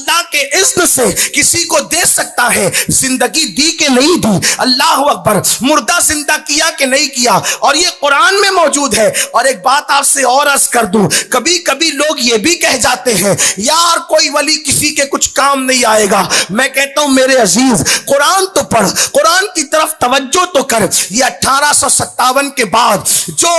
اللہ کے اذن سے کسی کو دے سکتا ہے. زندگی دی کہ نہیں دی, اللہ اکبر, مردہ زندہ کیا کہ نہیں کیا, اور یہ قرآن میں موجود ہے. اور ایک بات آپ سے اور عرض کر دوں, کبھی کبھی لوگ یہ بھی کہہ جاتے ہیں یار کوئی ولی کسی کے کچھ کام نہیں آئے گا. میں کہتا ہوں میرے عزیز, قرآن تو پڑھ, قرآن کی طرف توجہ تو کر. یہ 1857 کے بعد جو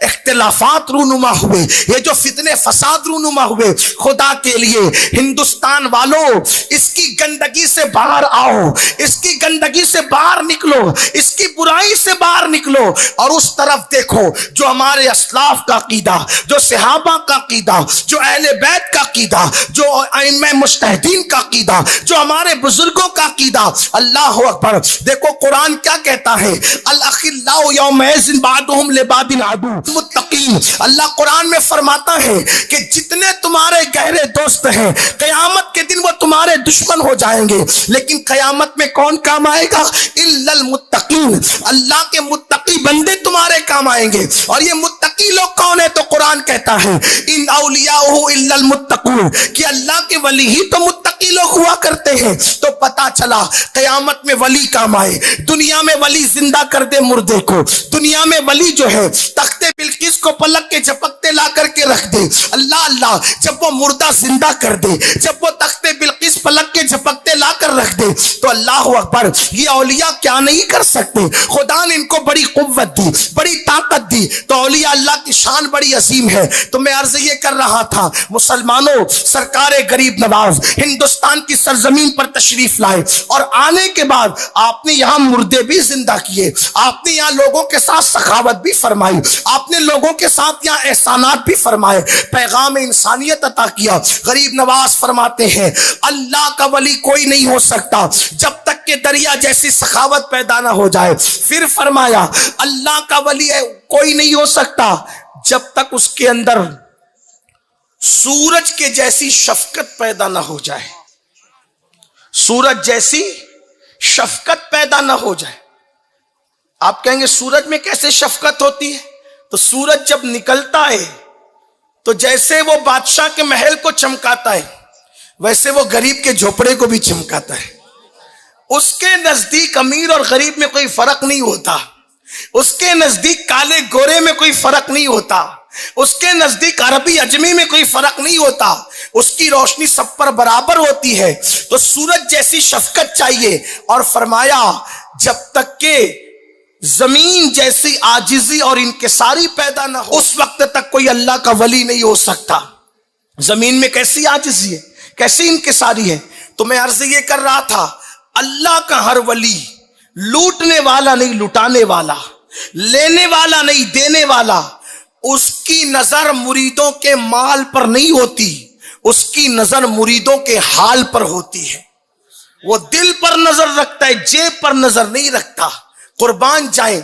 اختلافات رونما ہوئے, یہ جو فتنے فساد رونما ہوئے, خدا کے لیے ہندوستان والوں اس کی گندگی سے باہر آؤ, اس کی گندگی سے باہر نکلو, اس کی برائی سے باہر نکلو, اور اس طرف دیکھو جو ہمارے اسلاف کا عقیدہ, جو صحابہ کا عقیدہ, جو اہل بیت کا عقیدہ, جو ائمہ مجتہدین کا عقیدہ, جو ہمارے بزرگوں کا عقیدہ. اللہ اکبر. دیکھو قرآن کیا کہتا ہے, الاخلاء یومئذ بعضهم لبعض عدو متقین. اللہ قرآن میں فرماتا ہے کہ جتنے تمہارے گہرے دوست ہیں قیامت کے دن وہ تمہارے دشمن ہو جائیں گے, لیکن قیامت میں کون کام آئے گا؟ الا المتقین. اللہ کے متقی بندے تمہارے کام آئیں گے. اور یہ متقی لوگ کون ہے؟ تو قرآن کہتا ہے ان اولیاءہ الا المتقون, کہ اللہ کے ولی ہی تو متقی لوگ ہوا کرتے ہیں. تو پتا چلا قیامت میں ولی کام آئے, دنیا میں ولی زندہ کر دے مردے کو, دنیا میں ولی جو ہے تخت بلقیس کو پلک کے جھپکتے لا کر کے رکھ دے. اللہ اللہ, جب وہ مردہ زندہ کر دے, جب وہ تخت بلقیس پلک کے جھپکتے لا کر رکھ دے, تو اللہ اکبر, یہ اولیاء کیا نہیں کر سکتے؟ خدا نے ان کو بڑی قوت دی, بڑی طاقت دی. تو اولیاء اللہ کی شان بڑی عظیم ہے. تو میں عرض یہ کر رہا تھا مسلمانوں, سرکار غریب نواز ہندوستان کی سرزمین پر تشریف لائے, اور آنے کے بعد آپ نے یہاں مردے بھی زندہ کیے, آپ نے یہاں لوگوں کے ساتھ سخاوت بھی فرمائی, آپ نے لوگوں کے ساتھ یہاں احسانات بھی فرمائے, پیغام انسانیت عطا کیا. غریب نواز فرماتے ہیں اللہ کا ولی کوئی نہیں ہو سکتا جب تک کہ دریا جیسی سخاوت پیدا نہ ہو جائے. پھر فرمایا اللہ کا ولی کوئی نہیں ہو سکتا جب تک اس کے اندر سورج کے جیسی شفقت پیدا نہ ہو جائے, سورج جیسی شفقت پیدا نہ ہو جائے. آپ کہیں گے سورج میں کیسے شفقت ہوتی ہے؟ تو سورج جب نکلتا ہے تو جیسے وہ بادشاہ کے محل کو چمکاتا ہے, ویسے وہ غریب کے جھوپڑے کو بھی چمکاتا ہے. اس کے نزدیک امیر اور غریب میں کوئی فرق نہیں ہوتا, اس کے نزدیک کالے گورے میں کوئی فرق نہیں ہوتا, اس کے نزدیک عربی اجمی میں کوئی فرق نہیں ہوتا, اس کی روشنی سب پر برابر ہوتی ہے. تو سورج جیسی شفقت چاہیے. اور فرمایا جب تک کہ زمین جیسی عاجزی اور انکساری پیدا نہ ہو اس وقت تک کوئی اللہ کا ولی نہیں ہو سکتا. زمین میں کیسی عاجزی ہے, کیسی انکساری ہے. تو میں عرض یہ کر رہا تھا اللہ کا ہر ولی لوٹنے والا نہیں لٹانے والا, لینے والا نہیں دینے والا. اس کی نظر مریدوں کے مال پر نہیں ہوتی, اس کی نظر مریدوں کے حال پر ہوتی ہے. وہ دل پر نظر رکھتا ہے, جیب پر نظر نہیں رکھتا. قربان جائیں.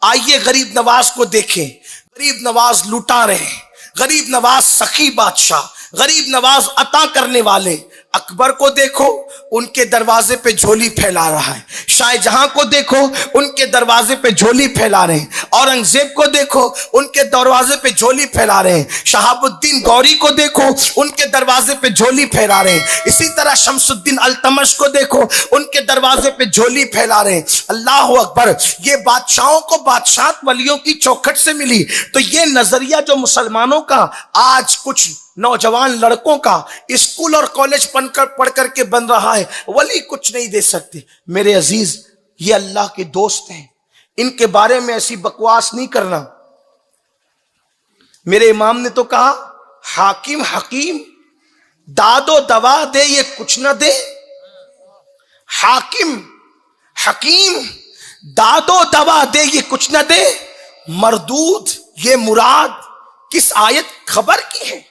آئیے غریب نواز کو دیکھیں, غریب نواز لٹا رہے ہیں, غریب نواز سخی بادشاہ, غریب نواز عطا کرنے والے. اکبر کو دیکھو ان کے دروازے پہ جھولی پھیلا رہا ہے, شاہ جہاں کو دیکھو ان کے دروازے پہ جھولی پھیلا رہے ہیں, اورنگزیب کو دیکھو ان کے دروازے پہ جھولی پھیلا رہے ہیں, شہاب الدین غوری کو دیکھو ان کے دروازے پہ جھولی پھیلا رہے ہیں, اسی طرح شمس الدین التمش کو دیکھو ان کے دروازے پہ جھولی پھیلا رہے ہیں. اللہ اکبر. یہ بادشاہوں کو بادشاہت ولیوں کی چوکھٹ سے ملی. تو یہ نظریہ جو مسلمانوں کا آج کچھ نوجوان لڑکوں کا اسکول اور کالج پڑھ کر کے بن رہا ہے, ولی کچھ نہیں دے سکتے. میرے عزیز یہ اللہ کے دوست ہیں, ان کے بارے میں ایسی بکواس نہیں کرنا. میرے امام نے تو کہا حاکم حکیم داد و دوا دے یہ کچھ نہ دے. حاکم حکیم داد و دوا دے یہ کچھ نہ دے. مردود یہ مراد کس آیت خبر کی ہے؟